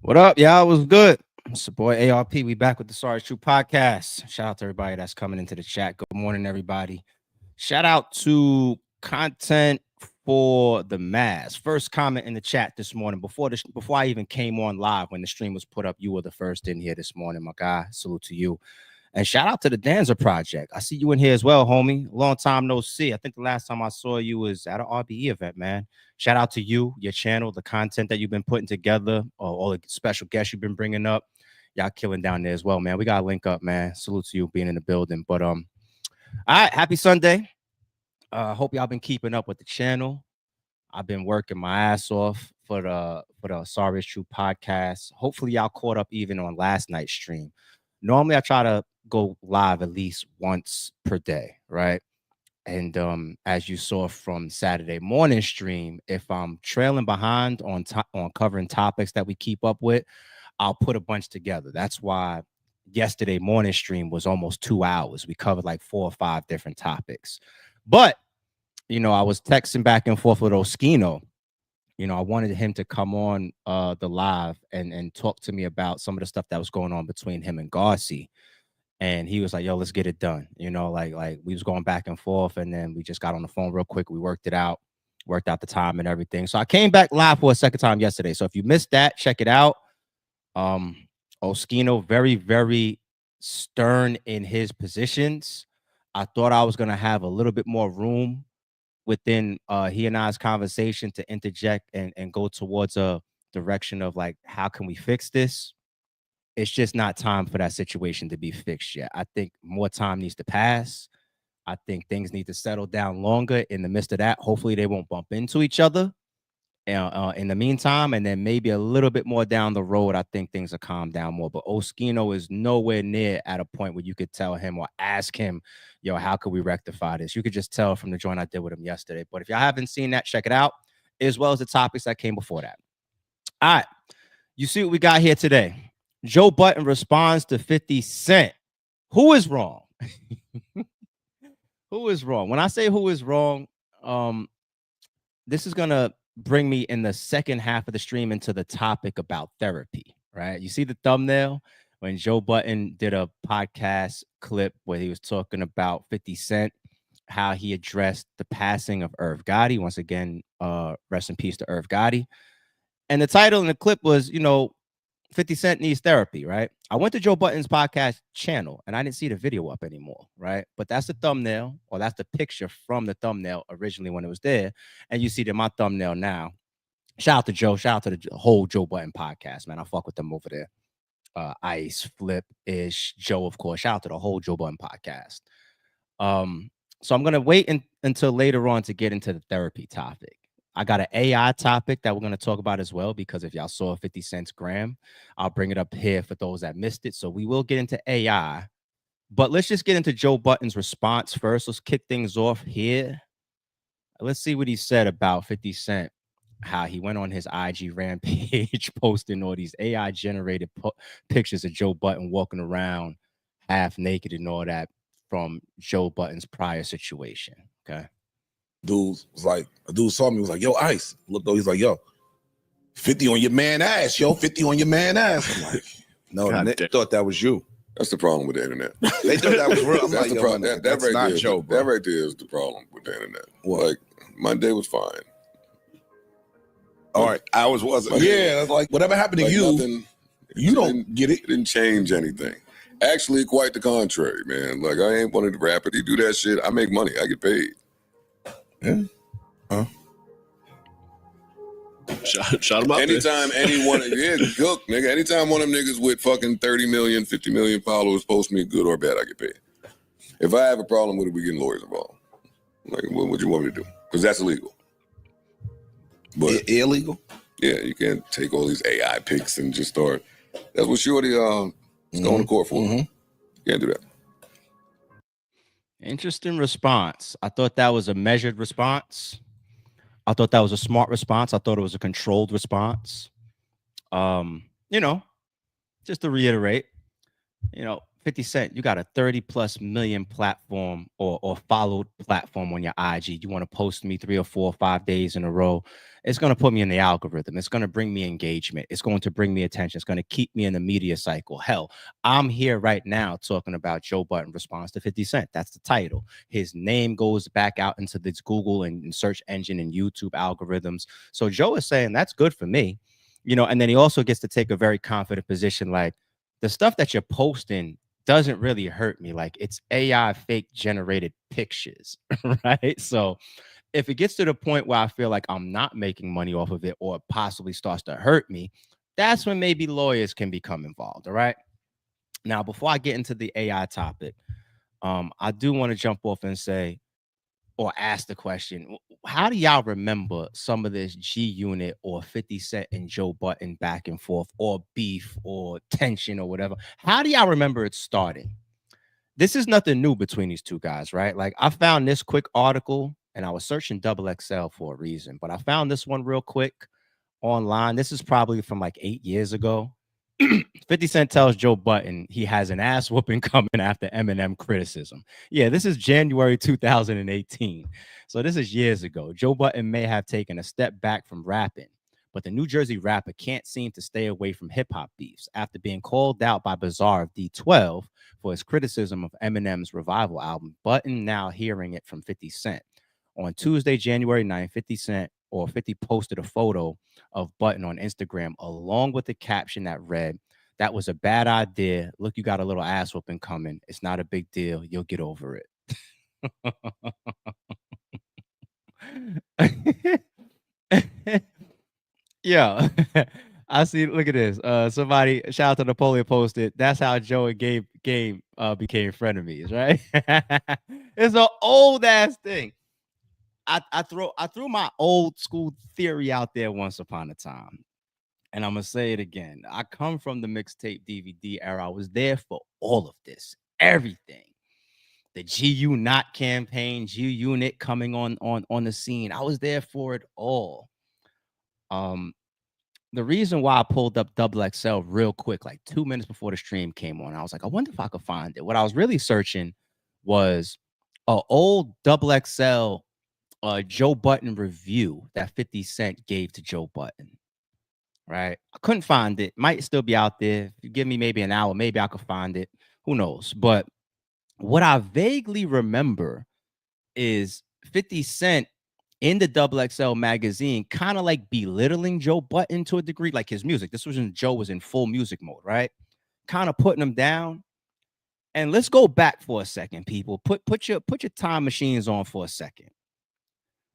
What up, y'all? What's good? It's your boy ARP. We back with the Sorry True podcast. Shout out to everybody that's coming into the chat. Good morning, everybody. Shout out to content for the mass. First comment in the chat this morning before I even came on live when the stream was put up. You were the first in here this morning, my guy. Salute to you. And shout out to the Danza Project. I see you in here as well, homie. Long time no see. I think the last time I saw you was at an RBE event, man. Shout out to you, your channel, the content that you've been putting together, all the special guests you've been bringing up. Y'all killing down there as well, man. We got to link up, man. Salute to you being in the building. But all right, happy Sunday. Hope y'all been keeping up with the channel. I've been working my ass off for the Sorry True podcast. Hopefully y'all caught up even on last night's stream. Normally I try to go live at least once per day, right? And as you saw from Saturday morning stream, if I'm trailing behind on covering topics that we keep up with, I'll put a bunch together. That's why yesterday morning stream was almost 2 hours. We covered like 4 or 5 different topics. But you know, I was texting back and forth with Oskino. You know, I wanted him to come on the live and talk to me about some of the stuff that was going on between him and Garcia. And he was like, yo, let's get it done. You know, like we was going back and forth, and then we just got on the phone real quick. We worked out the time and everything. So I came back live for a second time yesterday. So if you missed that, check it out. Oskino, very, very stern in his positions. I thought I was going to have a little bit more room within he and I's conversation to interject and go towards a direction of like, how can we fix this? It's just not time for that situation to be fixed yet. I think more time needs to pass. I think things need to settle down longer. In the midst of that, hopefully they won't bump into each other in the meantime. And then maybe a little bit more down the road, I think things will calm down more. But Oskino is nowhere near at a point where you could tell him or ask him, yo, how could we rectify this? You could just tell from the joint I did with him yesterday. But if y'all haven't seen that, check it out, as well as the topics that came before that. All right. You see what we got here today. Joe Budden responds to 50 Cent. Who is wrong? Who is wrong? When I say who is wrong, this is going to bring me in the second half of the stream into the topic about therapy, right? You see the thumbnail when Joe Budden did a podcast clip where he was talking about 50 Cent, how he addressed the passing of Irv Gotti. Once again, rest in peace to Irv Gotti. And the title in the clip was, you know, 50 Cent needs therapy, right? I went to Joe Budden's podcast channel and I didn't see the video up anymore, right? But that's the thumbnail, or that's the picture from the thumbnail originally when it was there. And you see it in my thumbnail now. Shout out to Joe. Shout out to the whole Joe Budden podcast, man. I fuck with them over there. Ice, Flip, Ish, Joe, of course. Shout out to the whole Joe Budden podcast. So I'm going to wait until later on to get into the therapy topic. I got an AI topic that we're going to talk about as well, because if y'all saw 50 Cent's gram, I'll bring it up here for those that missed it. So we will get into AI, but let's just get into Joe Budden's response first. Let's kick things off here. Let's see what he said about 50 Cent, how he went on his IG rampage posting all these AI generated pictures of Joe Budden walking around half naked and all that from Joe Budden's prior situation. Okay. Dude was like, a dude saw me, was like, yo, Ice. Looked over, he's like, yo, 50 on your man ass, yo, 50 on your man ass. I'm like, no, they thought that was you. That's the problem with the internet. They thought that was real. I'm That's like, the yo, problem. man, That right not there, Joe, bro. that right there is the problem with the internet. What? Like, my day was fine. All right, ours wasn't. Yeah, it's like whatever happened to Like you, nothing, you don't get it. It didn't change anything. Actually, quite the contrary, man. Like, I ain't one of the rappers. He do that shit. I make money. I get paid. Yeah. Huh? Shot him up. Anytime anyone, yeah, look, nigga, anytime one of them niggas with fucking 30 million, 50 million followers post me good or bad, I get paid. If I have a problem with it, we get lawyers involved. Like, what you want me to do? Because that's illegal. But Illegal? yeah, you can't take all these AI pics and just start. That's what Shorty is going to court for. Mm-hmm. You can't do that. Interesting response. I thought that was a measured response. I thought that was a smart response. I thought it was a controlled response. You know, just to reiterate, you know, 50 Cent, you got a 30+ million platform or followed platform on your IG. You want to post me 3 or 4 or 5 days in a row. It's going to put me in the algorithm. It's going to bring me engagement. It's going to bring me attention. It's going to keep me in the media cycle. Hell, I'm here right now talking about Joe Budden response to 50 Cent. That's the title. His name goes back out into this Google and search engine and YouTube algorithms. So Joe is saying that's good for me, and then he also gets to take a very confident position. Like, the stuff that you're posting doesn't really hurt me. Like, it's AI fake generated pictures, right? So if it gets to the point where I feel like I'm not making money off of it, or it possibly starts to hurt me, that's when maybe lawyers can become involved. All right. Now, before I get into the AI topic, I do want to jump off and say, or ask the question, how do y'all remember some of this G Unit or 50 Cent and Joe Budden back and forth, or beef or tension or whatever? How do y'all remember it starting? This is nothing new between these two guys, right? Like, I found this quick article, and I was searching double XL for a reason, but I found this one real quick online. This is probably from like 8 years ago. 50 Cent tells Joe Budden he has an ass whooping coming after Eminem criticism. Yeah, this is January 2018. So this is years ago. Joe Budden may have taken a step back from rapping, but the New Jersey rapper can't seem to stay away from hip-hop beefs. After being called out by Bizarre of D12 for his criticism of Eminem's Revival album, Budden now hearing it from 50 Cent. On Tuesday, January 9th, 50 posted a photo of Budden on Instagram along with a caption that read, "That was a bad idea. Look, you got a little ass whooping coming. It's not a big deal. You'll get over it." Yeah. I see. Look at this. Somebody, shout out to Napoleon, posted, "That's how Joe and Gabe became frenemies," right? It's an old ass thing. I threw my old school theory out there once upon a time, and I'm gonna say it again. I come from the mixtape DVD era. I was there for all of this, everything. The GU Not campaign, G Unit coming on the scene. I was there for it all. The reason why I pulled up Double XL real quick, like 2 minutes before the stream came on, I was like, I wonder if I could find it. What I was really searching was an old Double XL Joe Budden review that 50 Cent gave to Joe Budden. Right? I couldn't find it. Might still be out there. If you give me maybe an hour, maybe I could find it. Who knows? But what I vaguely remember is 50 Cent in the Double XL magazine kind of like belittling Joe Budden to a degree, like his music. This was when Joe was in full music mode, right? Kind of putting him down. And let's go back for a second, people. Put your time machines on for a second.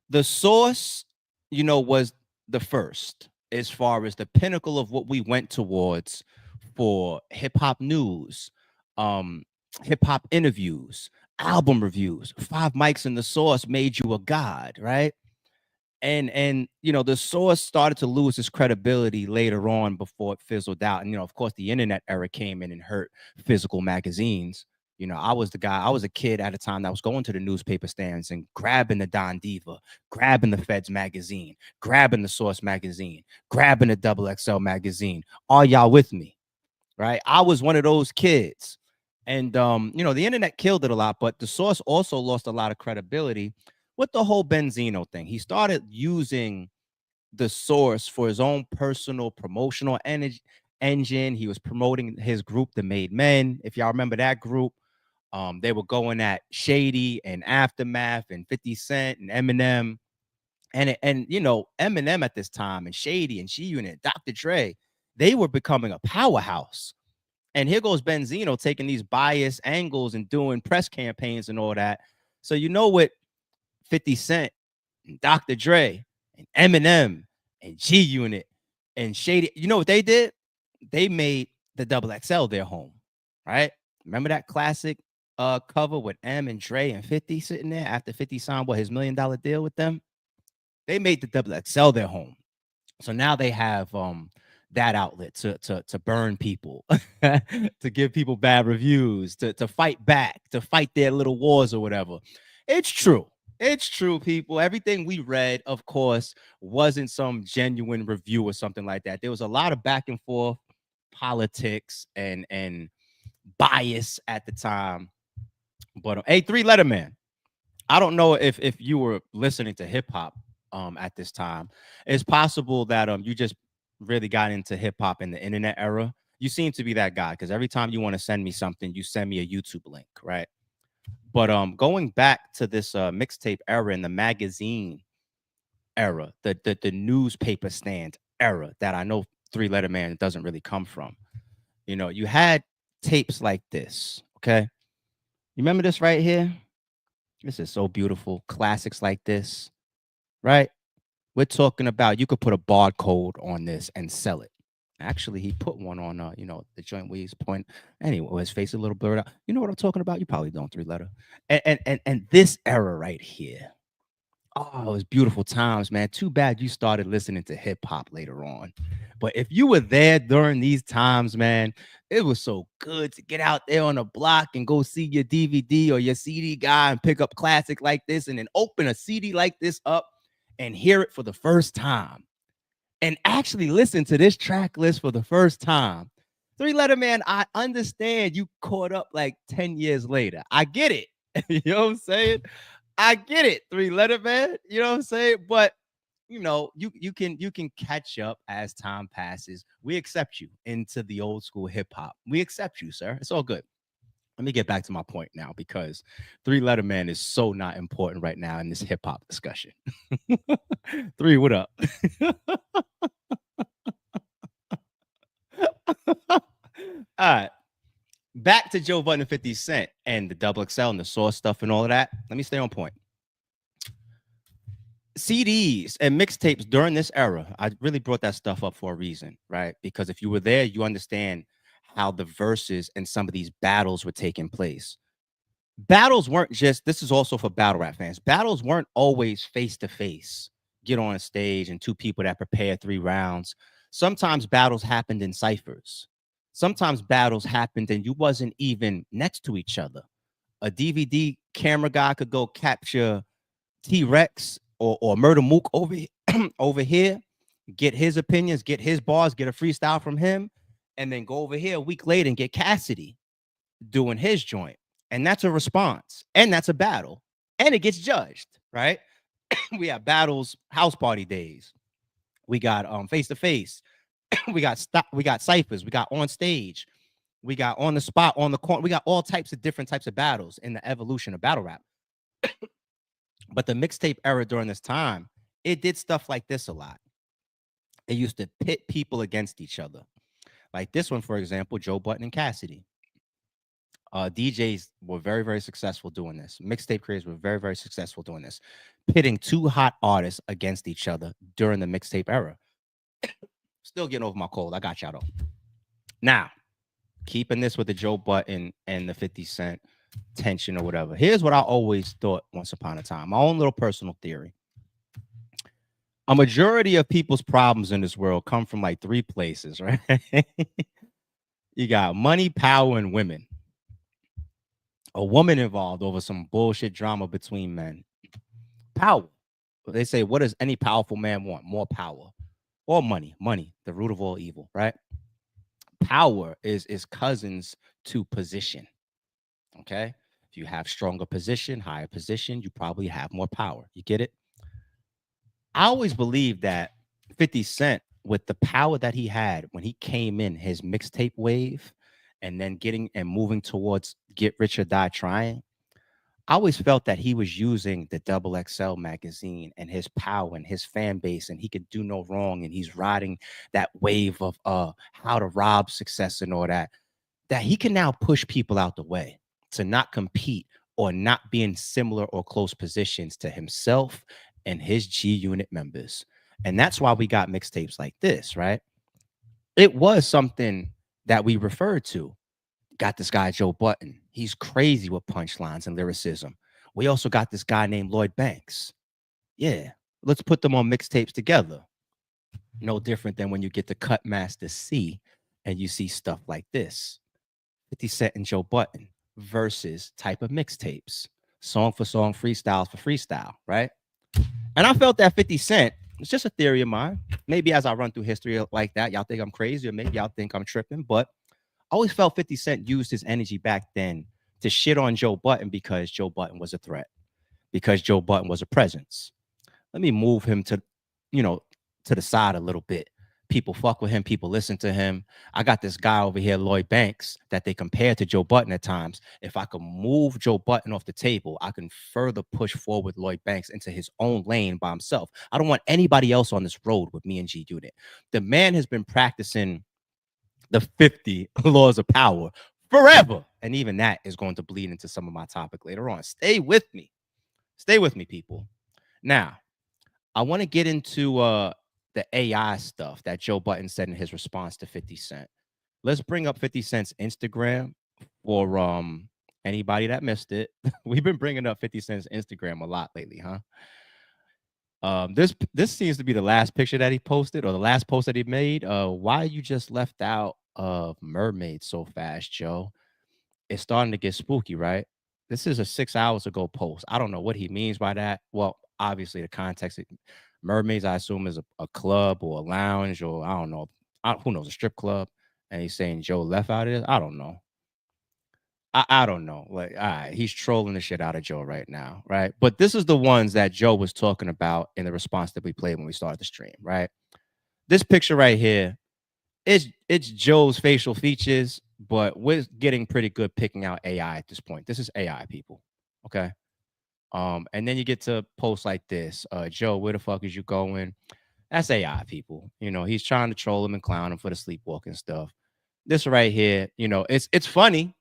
The Source, was the first as far as the pinnacle of what we went towards for hip hop news, hip hop interviews, album reviews. 5 mics in the Source made you a god, right? And the Source started to lose its credibility later on before it fizzled out. And of course, the internet era came in and hurt physical magazines. I was a kid at a time that was going to the newspaper stands and grabbing the Don Diva, grabbing the Feds magazine, grabbing the Source magazine, grabbing the Double XL magazine. Are y'all with me? Right? I was one of those kids. And, the internet killed it a lot, but the Source also lost a lot of credibility with the whole Benzino thing. He started using the Source for his own personal promotional engine. He was promoting his group, The Made Men. If y'all remember that group, they were going at Shady and Aftermath and 50 Cent and Eminem. And Eminem at this time and Shady and G Unit, Dr. Dre, they were becoming a powerhouse. And here goes Benzino taking these biased angles and doing press campaigns and all that. So what 50 Cent and Dr. Dre and Eminem and G Unit and Shady, you know what they did? They made the Double XL their home, right? Remember that classic cover with M and Dre and 50 sitting there after 50 signed his $1 million deal with them? They made the Double XL their home. So now they have that outlet to burn people, to give people bad reviews, to fight back, to fight their little wars or whatever. It's true. It's true, people. Everything we read, of course, wasn't some genuine review or something like that. There was a lot of back and forth politics and bias at the time. But hey, 3-Letter Man. I don't know if you were listening to hip hop at this time. It's possible that you just really got into hip hop in the internet era. You seem to be that guy because every time you want to send me something, you send me a YouTube link, right? But going back to this mixtape era and the magazine era, the newspaper stand era that I know 3-Letter Man doesn't really come from. You know, you had tapes like this, okay? You remember this right here? This is so beautiful. Classics like this, right? We're talking about you could put a barcode on this and sell it. Actually, he put one on, the joint where he's pointing. Anyway, his face a little blurred out. You know what I'm talking about? You probably don't 3-Letter. And this era right here. Oh, it was beautiful times, man. Too bad you started listening to hip hop later on. But if you were there during these times, man, it was so good to get out there on the block and go see your DVD or your CD guy and pick up classic like this and then open a CD like this up and hear it for the first time and actually listen to this track list for the first time. 3-Letter Man, I understand you caught up like 10 years later. I get it. You know what I'm saying? I get it, 3-Letter Man. You know what I'm saying? But you can catch up as time passes. We accept you into the old school hip hop. We accept you, sir. It's all good. Let me get back to my point now because 3-Letter Man is so not important right now in this hip hop discussion. 3, what up? All right. Back to Joe Budden and 50 Cent and the double XL and the Source stuff and all of that. Let me stay on point. CDs and mixtapes during this era, I really brought that stuff up for a reason, right? Because if you were there, you understand how the verses and some of these battles were taking place. Battles weren't just, this is also for battle rap fans. Battles weren't always face to face, get on a stage and two people that prepare 3 rounds. Sometimes battles happened in ciphers. Sometimes battles happened and you wasn't even next to each other. A DVD camera guy could go capture T-Rex or Murder Mook over here, get his opinions, get his bars, get a freestyle from him, and then go over here a week later and get Cassidy doing his joint. And that's a response. And that's a battle. And it gets judged, right? We have battles, house party days. We got face-to-face. we got ciphers. We got on stage. We got on the spot, on the corner. We got all types of different types of battles in the evolution of battle rap. But the mixtape era during this time, it did stuff like this a lot. It used to pit people against each other. Like this one, for example, Joe Budden and Cassidy. DJs were very, very successful doing this. Mixtape creators were very, very successful doing this. Pitting 2 hot artists against each other during the mixtape era. Still getting over my cold. I got y'all though. Now, keeping this with the Joe Budden and the 50 Cent tension or whatever. Here's what I always thought once upon a time. My own little personal theory. A majority of people's problems in this world come from like 3 places, right? You got money, power, and women. A woman involved over some bullshit drama between men. Power. They say, what does any powerful man want? More power or money. Money, the root of all evil, right? Power is cousins to position. Okay? If you have stronger position, higher position, you probably have more power. You get it? I always believed that 50 Cent, with the power that he had when he came in his mixtape wave and then getting and moving towards Get Rich or Die Trying, I always felt that he was using the Double XL magazine and his power and his fan base, and he could do no wrong. And he's riding that wave of how to rob success and all that, that he can now push people out the way to not compete or not be in similar or close positions to himself and his G Unit members. And that's why we got mixtapes like this, right? It was something that we referred to. Got this guy, Joe Budden. He's crazy with punchlines and lyricism. We also got this guy named Lloyd Banks. Yeah, let's put them on mixtapes together. No different than when you get the Cut Master C and you see stuff like this. 50 Cent and Joe Budden versus type of mixtapes. Song for song, freestyle for freestyle, right? And I felt that 50 Cent, it's just a theory of mine. Maybe as I run through history like that, y'all think I'm crazy, or maybe y'all think I'm tripping, but I always felt 50 Cent used his energy back then to shit on Joe Budden because Joe Budden was a threat, because Joe Budden was a presence. Let me move him to, to the side a little bit. People fuck with him. People listen to him. I got this guy over here, Lloyd Banks, that they compare to Joe Budden at times. If I could move Joe Budden off the table, I can further push forward Lloyd Banks into his own lane by himself. I don't want anybody else on this road with me and G Unit. The man has been practicing the 50 laws of power forever. And even that is going to bleed into some of my topic later on. Stay with me. Stay with me, people. Now, I want to get into the AI stuff that Joe Budden said in his response to 50 Cent. Let's bring up 50 Cent's Instagram for anybody that missed it. We've been bringing up 50 Cent's Instagram a lot lately, huh? This seems to be the last picture that he posted, or the last post that he made. Why you just left out of mermaids so fast, Joe? It's starting to get spooky, right? This is a 6 hours ago post. I don't know what he means by that. Well, obviously the context of mermaids, I assume, is a club or a lounge, or I don't know, who knows, a strip club. And he's saying Joe left out of it. I don't know. I don't know. Like, all right, he's trolling the shit out of Joe right now, right? But this is the ones that Joe was talking about in the response that we played when we started the stream, right? This picture right here, it's Joe's facial features, but we're getting pretty good picking out AI at this point. This is AI, people. Okay. And then you get to posts like this. Joe, where the fuck is you going? That's AI, people. He's trying to troll him and clown him for the sleepwalking stuff. This right here, it's funny.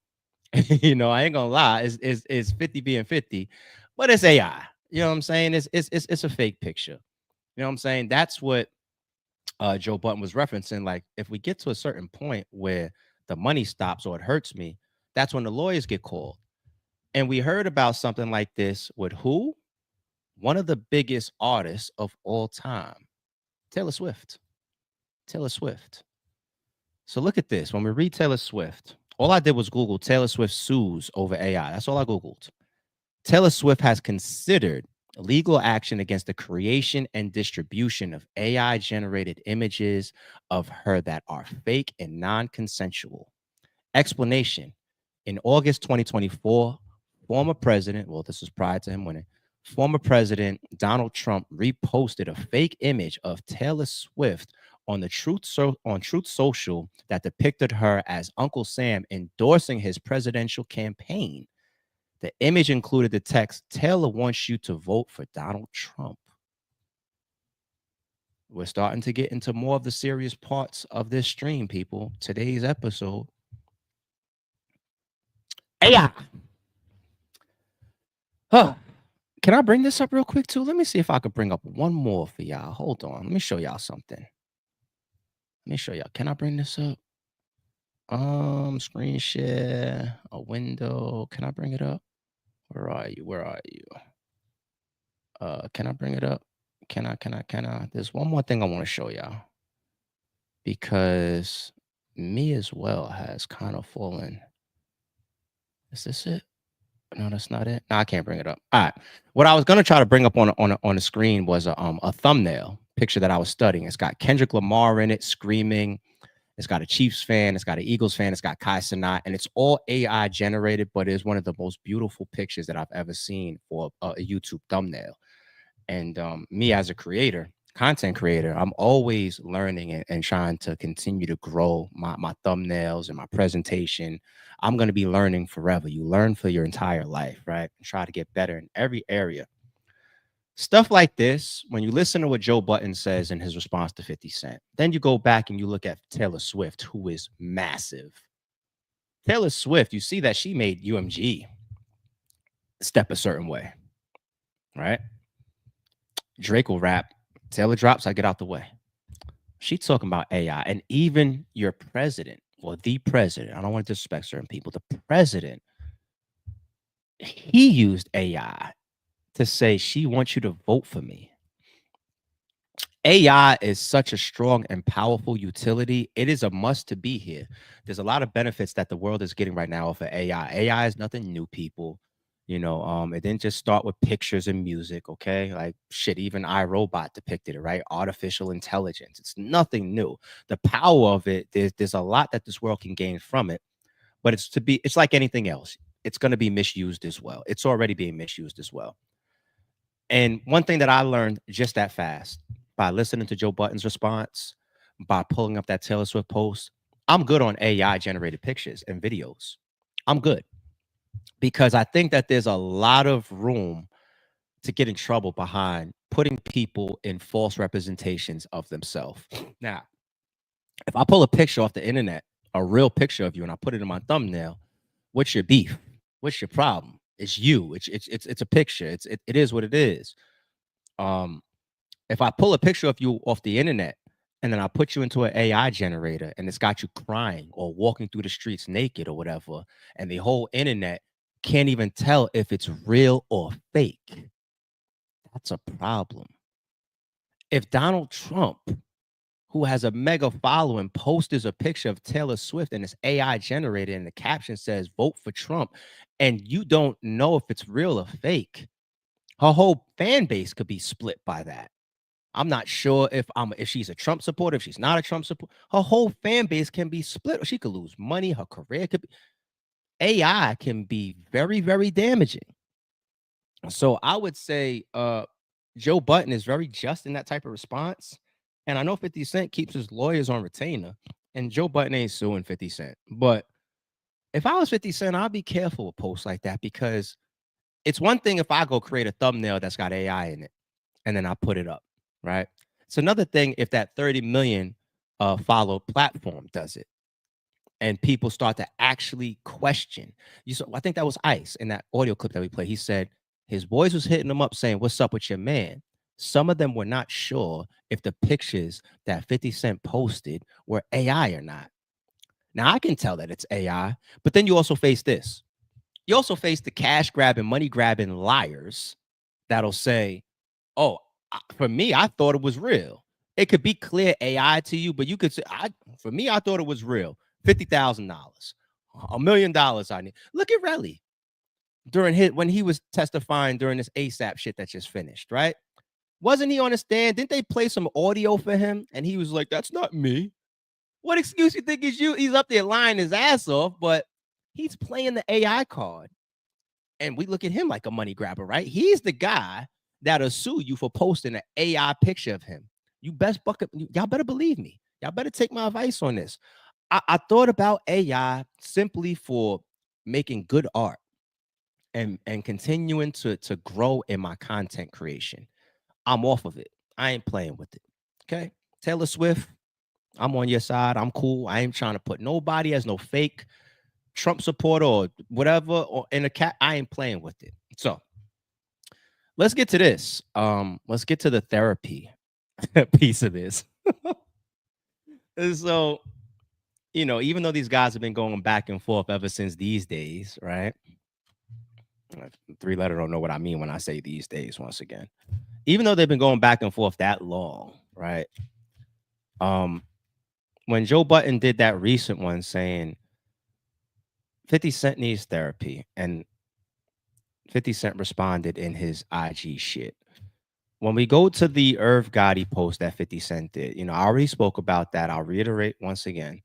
I ain't gonna lie. It's 50 being 50, but it's AI. You know what I'm saying? It's a fake picture. You know what I'm saying? That's what Joe Budden was referencing. Like, if we get to a certain point where the money stops or it hurts me, that's when the lawyers get called. And we heard about something like this with who? One of the biggest artists of all time, Taylor Swift. Taylor Swift. So look at this. When we read Taylor Swift, all I did was Google Taylor Swift sues over AI. That's all I Googled. Taylor Swift has considered legal action against the creation and distribution of AI-generated images of her that are fake and non-consensual. Explanation. In August 2024, former president, well, this was prior to him winning, former President Donald Trump reposted a fake image of Taylor Swift on Truth Social that depicted her as Uncle Sam endorsing his presidential campaign. The image included the text, "Taylor wants you to vote for Donald Trump." We're starting to get into more of the serious parts of this stream, people. Today's episode. AI. Huh. Can I bring this up real quick, too? Let me see if I could bring up one more for y'all. Hold on. Let me show y'all something. Let me show y'all. Can I bring this up? Screen share, a window. Can I bring it up? Where are you? Where are you? Can I bring it up? Can I? There's one more thing I want to show y'all, because me as well has kind of fallen. Is this it? No, that's not it. No, I can't bring it up. All right. What I was gonna try to bring up on the screen was a thumbnail picture that I was studying. It's got Kendrick Lamar in it, screaming. It's got a Chiefs fan. It's got an Eagles fan. It's got Kai Cenat, and it's all AI generated, but it's one of the most beautiful pictures that I've ever seen for a YouTube thumbnail. And me as a creator, content creator, I'm always learning and trying to continue to grow my thumbnails and my presentation. I'm going to be learning forever. You learn for your entire life, right? And try to get better in every area. Stuff like this, when you listen to what Joe Budden says in his response to 50 Cent, then you go back and you look at Taylor Swift, who is massive. Taylor Swift, you see that she made UMG step a certain way, right? Drake will rap. Taylor drops, I get out the way. She's talking about AI. And even your president, or the president, I don't want to disrespect certain people, the president, he used AI to say she wants you to vote for me. AI is such a strong and powerful utility. It is a must to be here. There's a lot of benefits that the world is getting right now off of AI. AI is nothing new, people. It didn't just start with pictures and music, okay? Like shit, even iRobot depicted it, right? Artificial intelligence. It's nothing new. The power of it, there's a lot that this world can gain from it, but it's like anything else. It's going to be misused as well. It's already being misused as well. And one thing that I learned just that fast by listening to Joe Budden's response, by pulling up that Taylor Swift post, I'm good on AI generated pictures and videos. I'm good because I think that there's a lot of room to get in trouble behind putting people in false representations of themselves. Now, if I pull a picture off the internet, a real picture of you, and I put it in my thumbnail, what's your beef? What's your problem? It's you. It's a picture. It is what it is. If I pull a picture of you off the internet and then I put you into an AI generator and it's got you crying or walking through the streets naked or whatever, and the whole internet can't even tell if it's real or fake, that's a problem. If Donald Trump, who has a mega following, posts a picture of Taylor Swift and it's AI generated and the caption says vote for Trump, and you don't know if it's real or fake, her whole fan base could be split by that. I'm not sure if she's a Trump supporter, if she's not a Trump supporter. Her whole fan base can be split. She could lose money. Her career could be. AI can be very, very damaging. So I would say Joe Budden is very just in that type of response. And I know 50 Cent keeps his lawyers on retainer, and Joe Budden ain't suing 50 Cent. But if I was 50 Cent, I'd be careful with posts like that, because it's one thing if I go create a thumbnail that's got AI in it and then I put it up, right? It's another thing if that 30 million follow platform does it and people start to actually question. I think that was Ice in that audio clip that we played. He said his boys was hitting him up saying, "What's up with your man?" Some of them were not sure if the pictures that 50 Cent posted were AI or not. Now, I can tell that it's AI, but then you also face this. You also face the cash grabbing, money grabbing liars that'll say, "Oh, for me, I thought it was real." It could be clear AI to you, but you could say, "For me, I thought it was real. $50,000, $1 million I need." Look at Relly when he was testifying during this ASAP shit that just finished, right? Wasn't he on the stand? Didn't they play some audio for him? And he was like, "That's not me." What excuse you think is you? He's up there lying his ass off, but he's playing the AI card. And we look at him like a money grabber, right? He's the guy that'll sue you for posting an AI picture of him. You best bucket. Y'all better believe me. Y'all better take my advice on this. I thought about AI simply for making good art and continuing to grow in my content creation. I'm off of it. I ain't playing with it. Okay. Taylor Swift, I'm on your side. I'm cool. I ain't trying to put nobody as no fake Trump supporter or whatever or in a cat. I ain't playing with it. So let's get to this. Let's get to the therapy piece of this. So, even though these guys have been going back and forth ever since these days, right? 3-letter don't know what I mean when I say these days once again. Even though they've been going back and forth that long, right? When Joe Budden did that recent one saying 50 Cent needs therapy, and 50 Cent responded in his IG shit. When we go to the Irv Gotti post that 50 Cent did, I already spoke about that. I'll reiterate once again.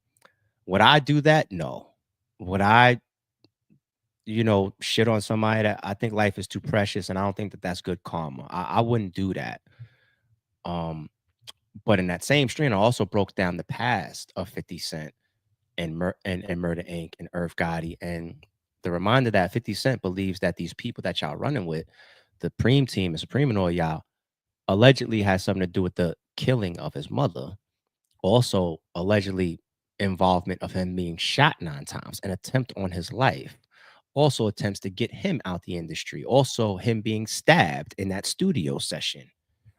Would I do that? No. Would I, shit on somebody that I think life is too precious and I don't think that that's good karma? I wouldn't do that. But in that same stream, I also broke down the past of 50 Cent and Murder Inc. and Irv Gotti, and the reminder that 50 Cent believes that these people that y'all running with, the Preem team and Supreme and all y'all, allegedly has something to do with the killing of his mother. Also, allegedly involvement of him being shot 9 times, an attempt on his life. Also attempts to get him out the industry. Also him being stabbed in that studio session,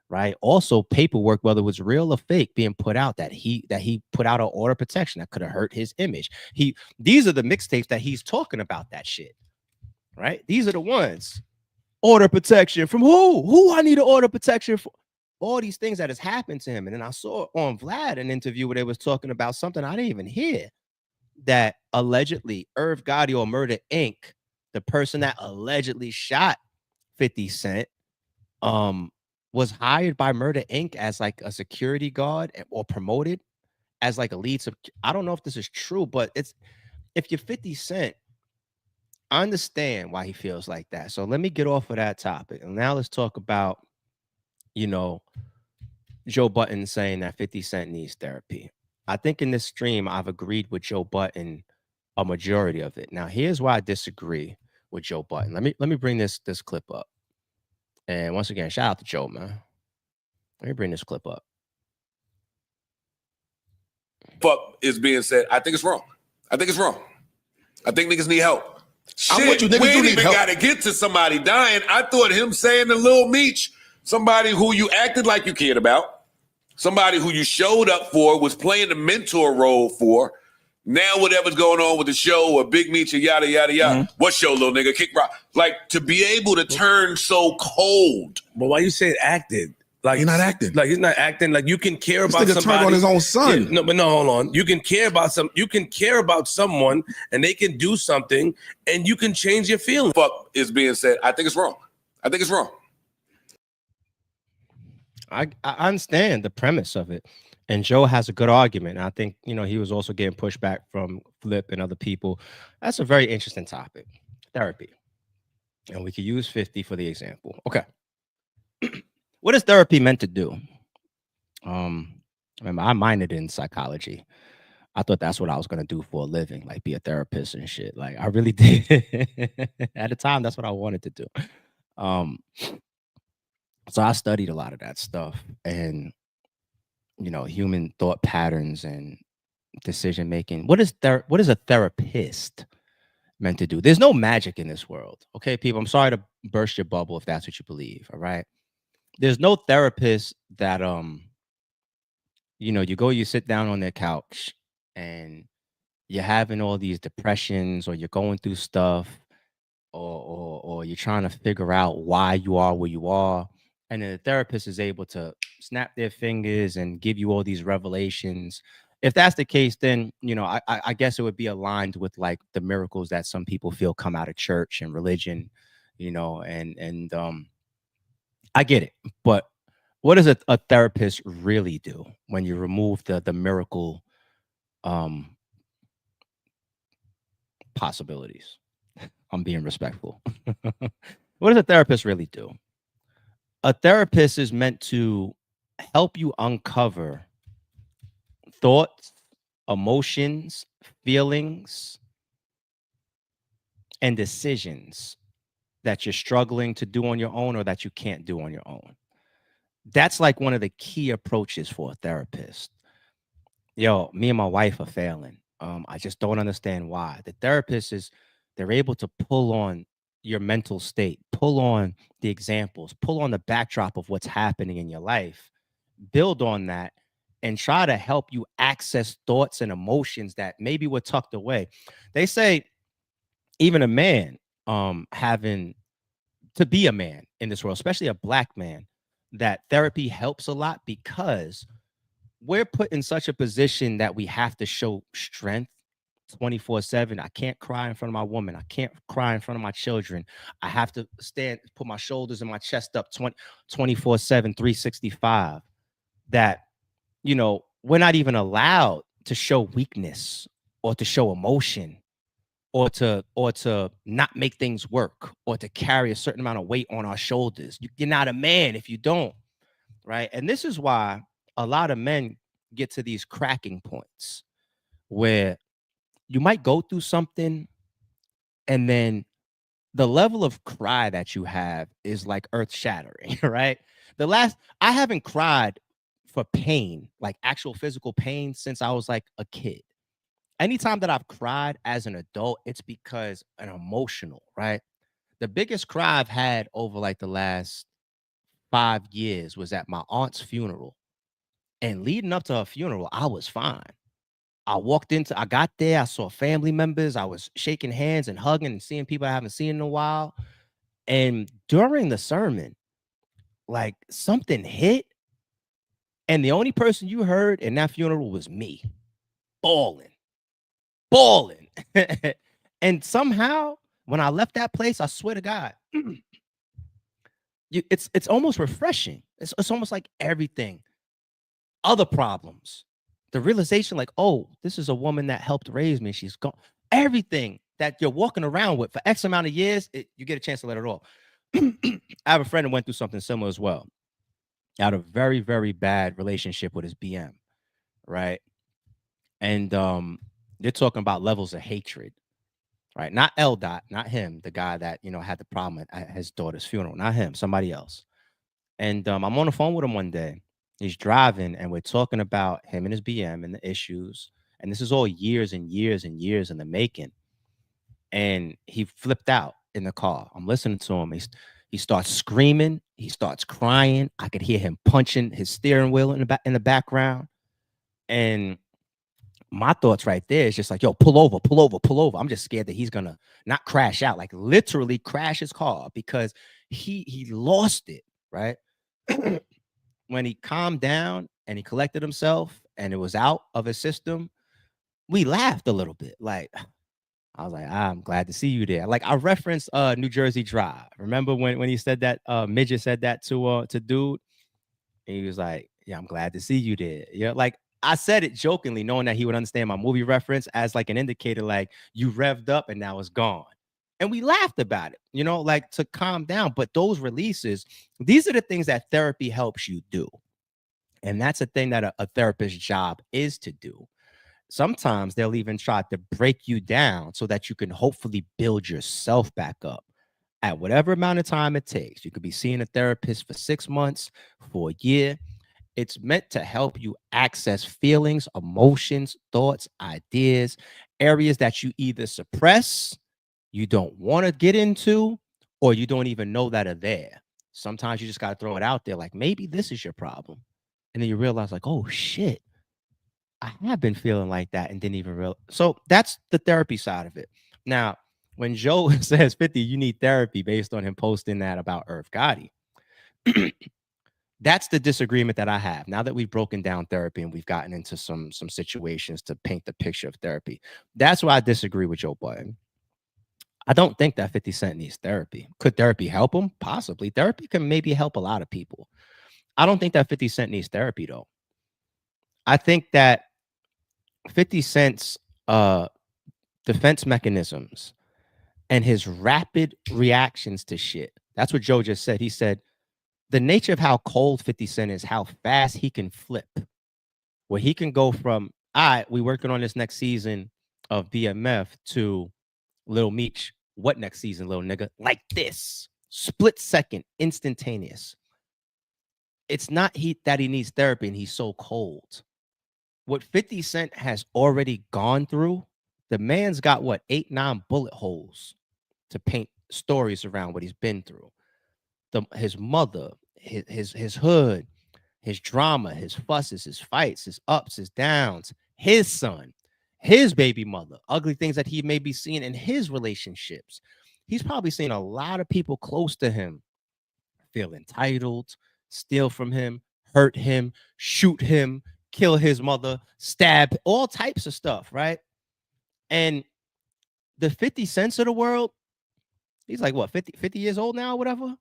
right? Also paperwork, whether it was real or fake, being put out that he put out an order of protection that could have hurt his image. These are the mixtapes that he's talking about that shit, right? These are the ones. Order protection from who? Who I need an order protection for? All these things that has happened to him. And then I saw on Vlad an interview where they was talking about something I didn't even hear, that allegedly Irv Gotti or Murder Inc., the person that allegedly shot 50 Cent was hired by Murder Inc. as like a security guard or promoted as like a lead. I don't know if this is true, but if you're 50 Cent, I understand why he feels like that. So let me get off of that topic. And now let's talk about, Joe Budden saying that 50 Cent needs therapy. I think in this stream, I've agreed with Joe Budden a majority of it. Now, here's why I disagree with Joe Budden. Let me bring this clip up. And once again, shout out to Joe, man. Let me bring this clip up. Fuck is being said. I think it's wrong. I think niggas need help. Shit, I'm with you, niggas we do ain't need even help. got to get to somebody dying. I thought him saying to Lil Meech, somebody who you acted like you cared about, somebody who you showed up for, was playing the mentor role for. Now whatever's going on with the show or Big Meech or yada, yada, yada. Mm-hmm. What show, little nigga? Kick rock. Like, to be able to turn so cold. But why you say acted? Like He's not acting. Like he's not acting. Like you can care about This nigga somebody. turned on his own son. Yeah, no, hold on. You can care about someone, and they can do something, and you can change your feelings. Fuck is being said. I think it's wrong. I understand the premise of it. And Joe has a good argument. I think, he was also getting pushback from Flip and other people. That's a very interesting topic. Therapy. And we could use 50 for the example. Okay. What is therapy meant to do? Remember, I minored in psychology. I thought that's what I was going to do for a living, like be a therapist and shit. Like I really did. At the time, that's what I wanted to do. So I studied a lot of that stuff and, human thought patterns and decision making. What is a therapist meant to do? There's no magic in this world. Okay, people, I'm sorry to burst your bubble if that's what you believe. All right. There's no therapist that, you sit down on their couch and you're having all these depressions or you're going through stuff or you're trying to figure out why you are where you are. And then the therapist is able to snap their fingers and give you all these revelations. If that's the case, then, I guess it would be aligned with like the miracles that some people feel come out of church and religion, and I get it. But what does a therapist really do when you remove the miracle possibilities? I'm being respectful. What does a therapist really do? A therapist is meant to help you uncover thoughts, emotions, feelings, and decisions that you're struggling to do on your own or that you can't do on your own. That's like one of the key approaches for a therapist. Yo, me and my wife are failing. I just don't understand why. The therapist they're able to pull on your mental state, pull on the examples, pull on the backdrop of what's happening in your life, build on that, and try to help you access thoughts and emotions that maybe were tucked away. They say even a man having to be a man in this world, especially a Black man, that therapy helps a lot because we're put in such a position that we have to show strength 24/7. I can't cry in front of my woman. I can't cry in front of my children. I have to put my shoulders and my chest up 24/7, 365. That, we're not even allowed to show weakness or to show emotion or to not make things work or to carry a certain amount of weight on our shoulders. You're not a man if you don't, right? And this is why a lot of men get to these cracking points where you might go through something and then the level of cry that you have is like earth shattering, right? I haven't cried for pain, like actual physical pain, since I was like a kid. Anytime that I've cried as an adult, it's because an emotional, right? The biggest cry I've had over like the last 5 years was at my aunt's funeral. And leading up to her funeral, I was fine. I got there, I saw family members, I was shaking hands and hugging and seeing people I haven't seen in a while. And during the sermon, like something hit. And the only person you heard in that funeral was me, bawling. And somehow When I left that place, I swear to God, it's almost refreshing. It's almost like everything, other problems, the realization like, oh, this is a woman that helped raise me. She's gone. Everything that you're walking around with for X amount of years, you get a chance to let it all. I have a friend who went through something similar as well. Had a very, very bad relationship with his BM, right? And they're talking about levels of hatred, right? Not L. Dot, not him, the guy that had the problem at his daughter's funeral, not him, somebody else. And I'm on the phone with him one day. He's driving, and we're talking about him and his BM and the issues. And this is all years and years and years in the making. And he flipped out in the car. I'm listening to him. He starts screaming. He starts crying. I could hear him punching his steering wheel in the background. And my thoughts right there is just like, yo, pull over, pull over, pull over. I'm just scared that he's gonna not crash out, like literally crash his car, because he lost it, right? When he calmed down and he collected himself and it was out of his system, we laughed a little bit. Like, I was like, I'm glad to see you there. Like, I referenced New Jersey Drive. Remember when he said that, Midget said that to dude? And he was like, yeah, I'm glad to see you there. Yeah, like I said it jokingly, knowing that he would understand my movie reference as like an indicator, like you revved up and now it's gone. And we laughed about it, like to calm down. But those releases, these are the things that therapy helps you do. And that's a thing that a therapist's job is to do. Sometimes they'll even try to break you down so that you can hopefully build yourself back up at whatever amount of time it takes. You could be seeing a therapist for 6 months, for a year. It's meant to help you access feelings, emotions, thoughts, ideas, areas that you either suppress, you don't want to get into, or you don't even know that are there. Sometimes you just got to throw it out there, like maybe this is your problem. And then you realize like, oh shit, I have been feeling like that and didn't even realize. So that's the therapy side of it. Now, when Joe says 50, you need therapy based on him posting that about Irv Gotti, that's the disagreement that I have. Now that we've broken down therapy and we've gotten into some situations to paint the picture of therapy, that's why I disagree with Joe Budden. I don't think that 50 Cent needs therapy. Could therapy help him? Possibly. Therapy can maybe help a lot of people. I don't think that 50 Cent needs therapy, though. I think that 50 Cent's defense mechanisms and his rapid reactions to shit. That's what Joe just said. He said the nature of how cold 50 Cent is, how fast he can flip, where he can go from, all right, we working on this next season of BMF to Lil Meech. What next season, little nigga? Like this. Split second, instantaneous. It's not that he needs therapy and he's so cold. What 50 Cent has already gone through, the man's got what, 8, 9 bullet holes to paint stories around what he's been through. His mother, his hood, his drama, his fusses, his fights, his ups, his downs, his son, his baby mother, ugly things that he may be seeing in his relationships. He's probably seen a lot of people close to him feel entitled, steal from him, hurt him, shoot him, kill his mother, stab, all types of stuff, right? And the 50 Cents of the world, he's like, what, 50 years old now, whatever?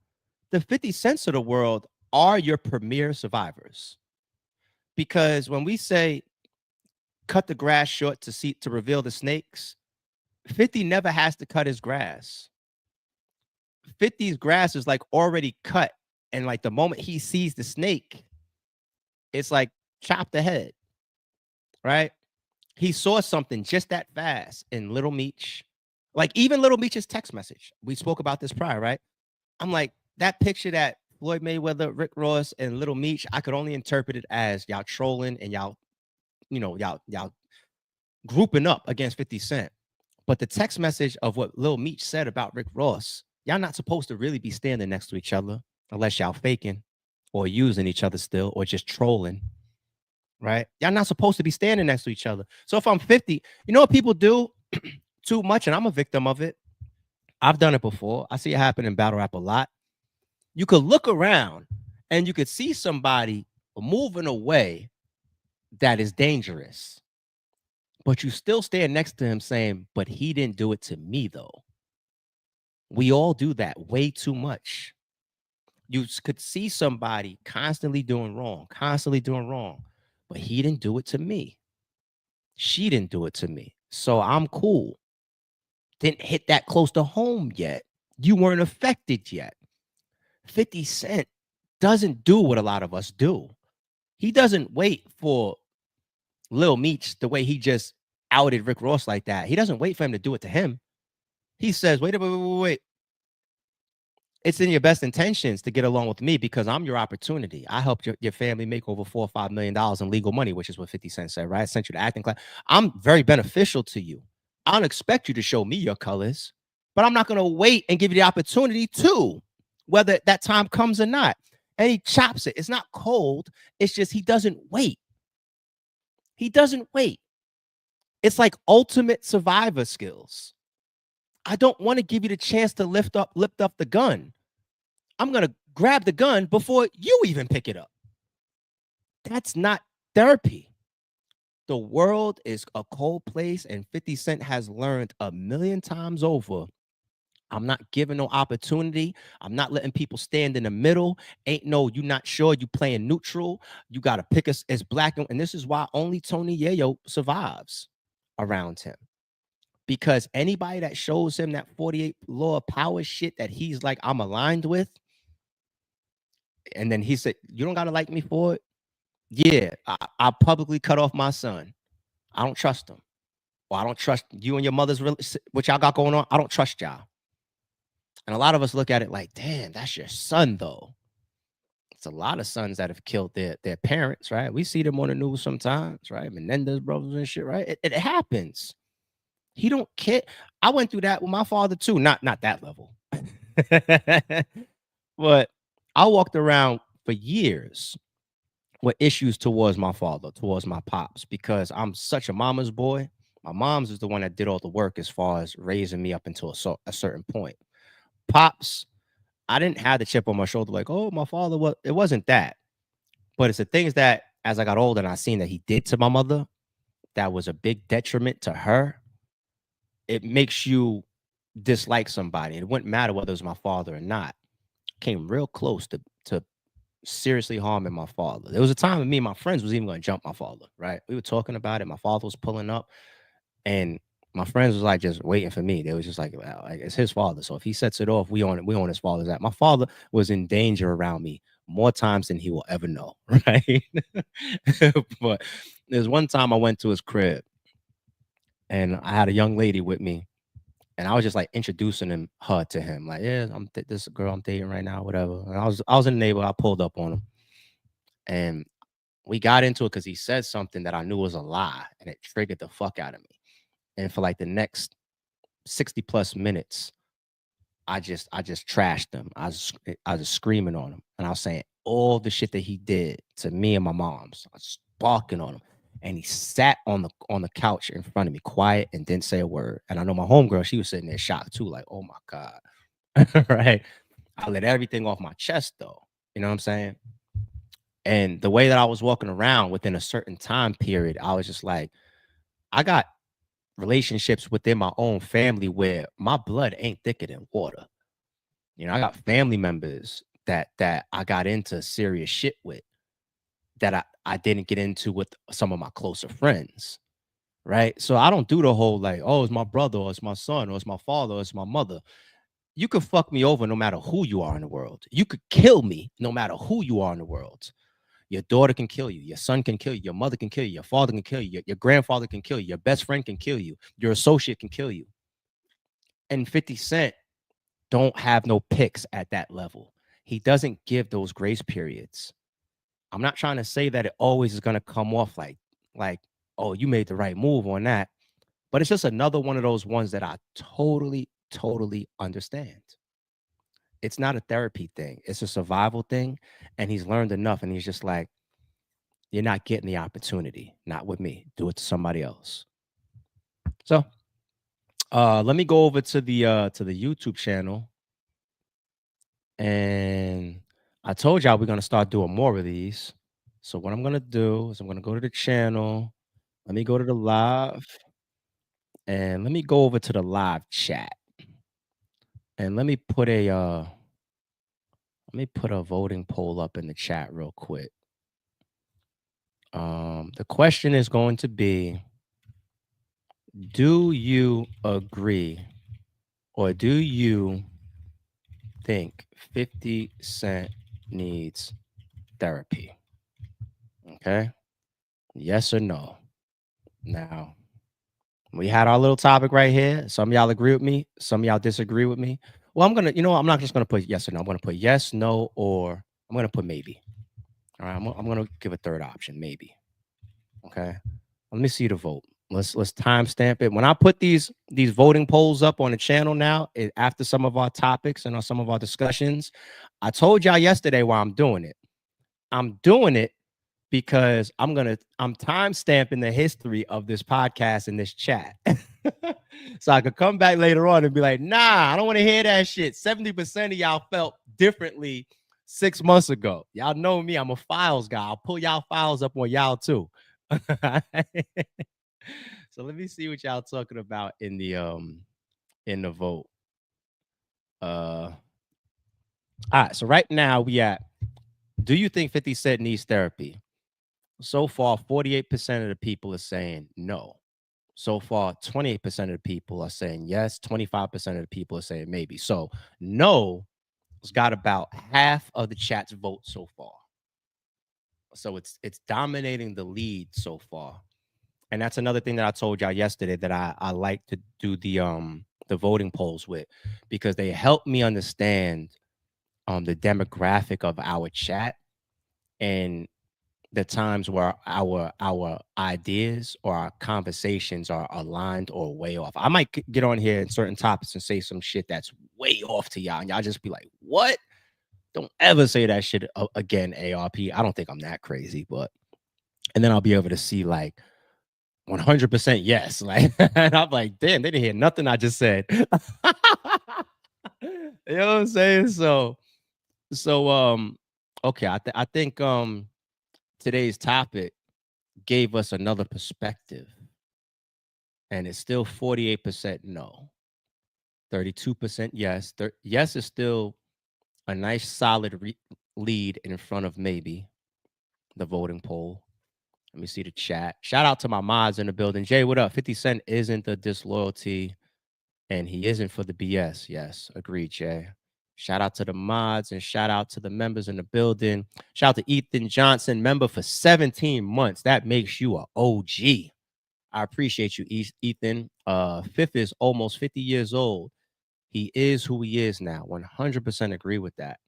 The 50 Cents of the world are your premier survivors. Because when we say cut the grass short to reveal the snakes, 50 never has to cut his grass. 50's grass is like already cut. And like the moment he sees the snake, it's like chop the head, right? He saw something just that fast in Little Meech. Like even Little Meech's text message. We spoke about this prior, right? I'm like, that picture that Floyd Mayweather, Rick Ross, and Little Meech, I could only interpret it as y'all trolling and y'all grouping up against 50 Cent. But the text message of what Lil Meech said about Rick Ross, y'all not supposed to really be standing next to each other unless y'all faking or using each other still or just trolling, right? Y'all not supposed to be standing next to each other. So if I'm 50, you know what people do too much, and I'm a victim of it. I've done it before. I see it happen in battle rap a lot. You could look around and you could see somebody moving away that is dangerous, but you still stand next to him saying, but he didn't do it to me though. We all do that way too much. You could see somebody constantly doing wrong, but he didn't do it to me. She didn't do it to me. So I'm cool. Didn't hit that close to home yet. You weren't affected yet. 50 Cent doesn't do what a lot of us do. He doesn't wait for Lil Meech the way he just outed Rick Ross like that. He doesn't wait for him to do it to him. He says, wait. It's in your best intentions to get along with me because I'm your opportunity. I helped your family make over $4 or $5 million in legal money, which is what 50 Cent said, right? I sent you to acting class. I'm very beneficial to you. I don't expect you to show me your colors, but I'm not going to wait and give you the opportunity to, whether that time comes or not. And he chops it. It's not cold. It's just he doesn't wait. He doesn't wait. It's like ultimate survivor skills. I don't want to give you the chance to lift up the gun. I'm going to grab the gun before you even pick it up. That's not therapy. The world is a cold place, and 50 Cent has learned a million times over. I'm not giving no opportunity. I'm not letting people stand in the middle. Ain't no, you not sure, you playing neutral. You got to pick us as black. And this is why only Tony Yayo survives around him. Because anybody that shows him that 48 law of power shit that he's like, I'm aligned with, and then he said, you don't got to like me for it. Yeah, I publicly cut off my son. I don't trust him. Or I don't trust you and your mother's, what y'all got going on. I don't trust y'all. And a lot of us look at it like, damn, that's your son, though. It's a lot of sons that have killed their parents, right? We see them on the news sometimes, right? Menendez brothers and shit, right? It happens. He don't care. I went through that with my father, too. Not that level. But I walked around for years with issues towards my father, towards my pops, because I'm such a mama's boy. My mom's is the one that did all the work as far as raising me up until a certain point. Pops, I didn't have the chip on my shoulder like, oh, my father, it wasn't that. But it's the things that as I got older and I seen that he did to my mother, that was a big detriment to her. It makes you dislike somebody. It wouldn't matter whether it was my father or not. Came real close to seriously harming my father. There was a time when me and my friends was even going to jump my father, right? We were talking about it. My father was pulling up and my friends was like just waiting for me. They was just like, well, it's his father. So if he sets it off, we on his father's app. My father was in danger around me more times than he will ever know, right? But there's one time I went to his crib and I had a young lady with me. And I was just like introducing her to him, like, yeah, this girl I'm dating right now, whatever. And I was in the neighborhood. I pulled up on him, and we got into it because he said something that I knew was a lie, and it triggered the fuck out of me. And for like the next 60+ minutes, I just trashed him. I was screaming on him, and I was saying all the shit that he did to me and my mom's. I was barking on him. And he sat on the couch in front of me, quiet, and didn't say a word. And I know my homegirl, she was sitting there shocked too, like, oh my God. Right. I let everything off my chest, though. You know what I'm saying? And the way that I was walking around within a certain time period, I was just like, I got relationships within my own family where my blood ain't thicker than water. You know, I got family members that I got into serious shit with that I didn't get into with some of my closer friends, right? So I don't do the whole like, oh, it's my brother or it's my son or it's my father or it's my mother. You could fuck me over no matter who you are in the world. You could kill me no matter who you are in the world. Your daughter can kill you. Your son can kill you. Your mother can kill you. Your father can kill you. Your grandfather can kill you. Your best friend can kill you. Your associate can kill you. And 50 Cent don't have no picks at that level. He doesn't give those grace periods. I'm not trying to say that it always is going to come off like, oh, you made the right move on that. But it's just another one of those ones that I totally understand. It's not a therapy thing. It's a survival thing. And he's learned enough. And he's just like, you're not getting the opportunity. Not with me. Do it to somebody else. So let me go over to the YouTube channel. And I told y'all we're going to start doing more of these. So what I'm going to do is I'm going to go to the channel. Let me go to the live. And let me go over to the live chat. And let me put a voting poll up in the chat real quick. The question is going to be, do you agree or do you think 50 Cent needs therapy? Okay. Yes or no? Now, we had our little topic right here. Some of y'all agree with me. Some of y'all disagree with me. Well, I'm not just going to put yes or no. I'm going to put yes, no, or I'm going to put maybe. All right. I'm going to give a third option, maybe. Okay. Let me see the vote. Let's timestamp it. When I put these voting polls up on the channel now, after some of our topics and some of our discussions, I told y'all yesterday why I'm doing it. I'm doing it because I'm timestamping the history of this podcast in this chat. So I could come back later on and be like, nah, I don't want to hear that shit. 70% of y'all felt differently 6 months ago. Y'all know me. I'm a files guy. I'll pull y'all files up on y'all too. So let me see what y'all talking about in the vote. All right. So right now we at, do you think 50 Cent needs therapy? So far, 48% of the people are saying no. So far, 28% of the people are saying yes. 25% of the people are saying maybe. So no has got about half of the chat's vote so far. So it's dominating the lead so far. And that's another thing that I told y'all yesterday that I like to do the voting polls with, because they help me understand the demographic of our chat and the times where our ideas or our conversations are aligned or way off. I might get on here in certain topics and say some shit that's way off to y'all, and y'all just be like, what? Don't ever say that shit again, ARP. I don't think I'm that crazy, but and then I'll be able to see like 100% yes. Like, and I'm like, damn, they didn't hear nothing I just said. You know what I'm saying? So okay, I think today's topic gave us another perspective, and it's still 48% no, 32% yes. Yes is still a nice solid lead in front of maybe the voting poll. Let me see the chat. Shout out to my mods in the building. Jay, what up? 50 Cent isn't the disloyalty, and he isn't for the BS. Yes, agreed, Jay. Shout out to the mods and shout out to the members in the building. Shout out to Ethan Johnson, member for 17 months. That makes you an OG. I appreciate you, Ethan. Fifth is almost 50 years old. He is who he is now. 100% agree with that.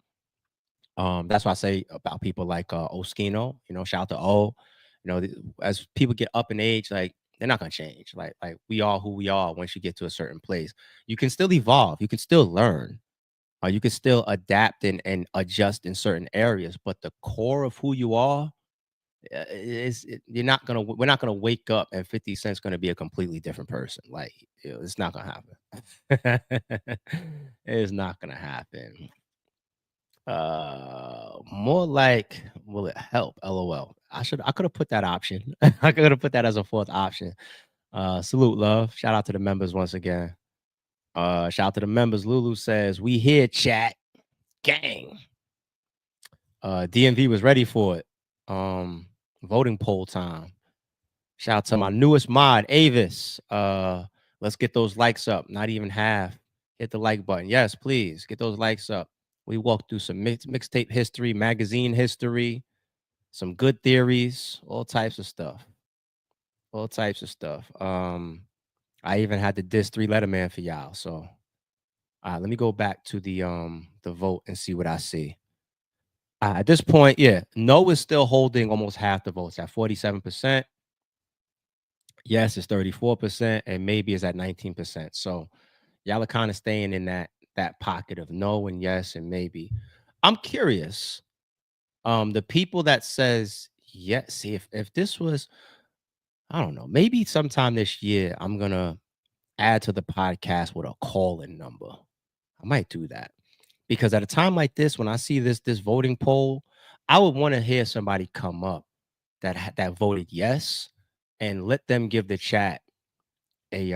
That's why I say about people like Oskino, shout out to O. As people get up in age, like they're not gonna change. Like we are who we are once you get to a certain place. You can still evolve, you can still learn, you can still adapt and adjust in certain areas, but the core of who you are, we're not gonna wake up and 50 Cent's gonna be a completely different person. Like, it's not gonna happen. It's not gonna happen. More like, will it help? LOL. I could have put that option. I could have put that as a fourth option. Salute, love. Shout out to the members once again. Shout out to the members. Lulu says, we here, chat. Gang. DMV was ready for it. Voting poll time. Shout out to my newest mod, Avis. Let's get those likes up. Not even half. Hit the like button. Yes, please. Get those likes up. We walked through some mixtape history, magazine history, some good theories, all types of stuff. All types of stuff. I even had to diss 3-letter man for y'all. So let me go back to the vote and see what I see. At this point, yeah, no is still holding almost half the votes at 47%. Yes, it's 34%, and maybe is at 19%. So y'all are kind of staying in that pocket of no and yes and maybe. I'm curious. The people that says yes, see if this was, I don't know, maybe sometime this year, I'm gonna add to the podcast with a call-in number. I might do that. Because at a time like this, when I see this voting poll, I would want to hear somebody come up that voted yes, and let them give the chat a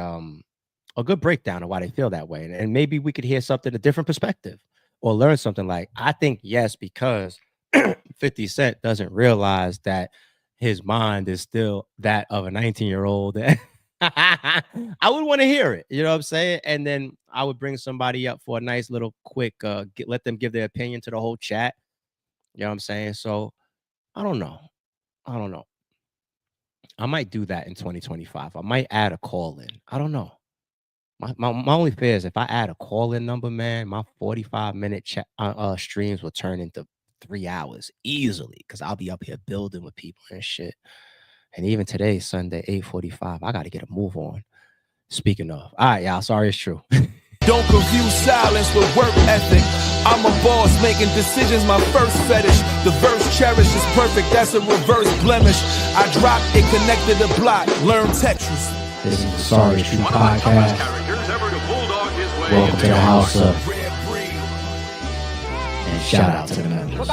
a good breakdown of why they feel that way. And maybe we could hear something, a different perspective, or learn something like, I think yes, because 50 Cent doesn't realize that his mind is still that of a 19-year-old. I would want to hear it. You know what I'm saying? And then I would bring somebody up for a nice little quick, let them give their opinion to the whole chat. You know what I'm saying? So I don't know. I might do that in 2025. I might add a call in. I don't know. My only fear is if I add a call in number, man, my 45-minute chat streams will turn into 3 hours easily because I'll be up here building with people and shit. And even today, Sunday, 8:45, I got to get a move on. Speaking of, all right, y'all, sorry, it's true. Don't confuse silence with work ethic. I'm a boss, making decisions my first fetish. The verse cherished is perfect, that's a reverse blemish. I dropped it, connected the block, learn Tetris. This is the Sorry It's True podcast. Welcome to the house of. And shout out to the members.